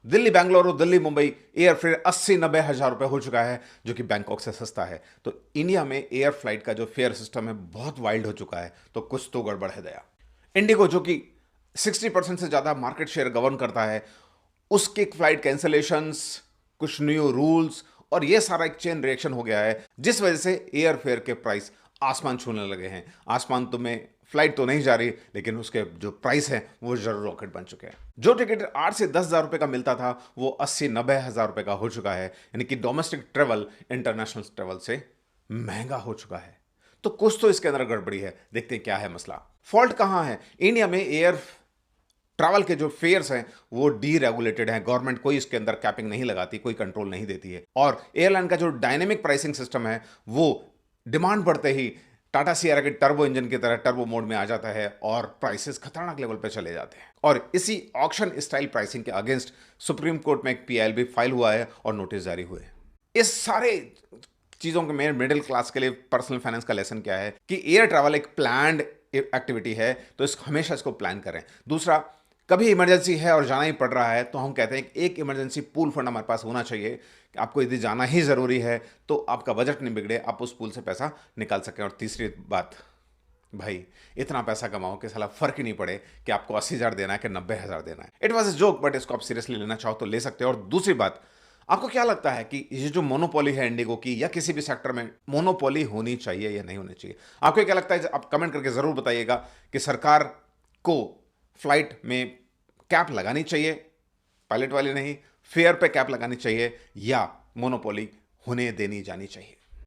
Delhi Bengaluru, Delhi Mumbai air fare 80-90 हज़ार रुपए हो चुका है, जो कि बैंकॉक से सस्ता है। तो इंडिया में एयर फ्लाइट का जो फेयर सिस्टम है बहुत वाइल्ड हो चुका है, तो कुछ तो गड़बड़ है दया। इंडिगो जो कि 60% से ज्यादा मार्केट शेयर गवर्न करता है, उसके फ्लाइट कैंसलेशंस, कुछ न्यू रूल्स और ये सारा एक चेन रिएक्शन हो गया है, जिस वजह से एयर फेयर के प्राइस आसमान छूने लगे हैं। आसमान तो में फ्लाइट तो नहीं जा रही, लेकिन उसके जो प्राइस है वो जरूर रॉकेट बन चुके हैं। जो टिकट 8 से 10 हज़ार रुपए का मिलता था वो 80-90 हज़ार रुपए का हो चुका है, यानी कि डोमेस्टिक ट्रेवल इंटरनेशनल ट्रेवल से महंगा हो चुका है। तो कुछ तो इसके अंदर गड़बड़ी है, देखते हैं क्या है मसला। फॉल्ट कहां है? इंडिया में एयर ट्रैवल के जो फेयर्स हैं वो डी रेगुलेटेड हैं, गवर्नमेंट कोई इसके अंदर कैपिंग नहीं लगाती, कोई कंट्रोल नहीं देती है। और एयरलाइन का जो डायनेमिक प्राइसिंग सिस्टम है वो डिमांड बढ़ते ही टाटा सियारा के टर्बो इंजन की तरह टर्बो मोड में आ जाता है और प्राइसेस खतरनाक लेवल पे चले जाते हैं। और इसी ऑक्शन स्टाइल प्राइसिंग के अगेंस्ट सुप्रीम कोर्ट में एक पीआईएल भी फाइल हुआ है और नोटिस जारी हुए हैं। इस सारे चीजों के में मिडिल क्लास के लिए पर्सनल फाइनेंस का लेसन क्या है कि एयर ट्रैवल एक प्लान्ड एक्टिविटी है, तो हमेशा इसको प्लान करें। दूसरा, कभी इमरजेंसी है और जाना ही पड़ रहा है तो हम कहते हैं कि एक इमरजेंसी पूल फंड हमारे पास होना चाहिए कि आपको यदि जाना ही जरूरी है तो आपका बजट नहीं बिगड़े, आप उस पूल से पैसा निकाल सकें। और तीसरी बात, भाई इतना पैसा कमाओ कि साला फर्क ही नहीं पड़े कि आपको 80 हज़ार देना है कि 90 हज़ार देना है। It was a joke, but इसको आप सीरियसली लेना चाहो तो ले सकते हो। और दूसरी बात, आपको क्या लगता है कि ये जो मोनोपोली है इंडिगो की या किसी भी सेक्टर में, मोनोपोली होनी चाहिए या नहीं होनी चाहिए? आपको क्या लगता है? आप कमेंट करके जरूर बताइएगा कि सरकार को फ्लाइट में कैप लगानी चाहिए, पायलट वाली नहीं, फेयर पे कैप लगानी चाहिए, या मोनोपोली होने देनी जानी चाहिए।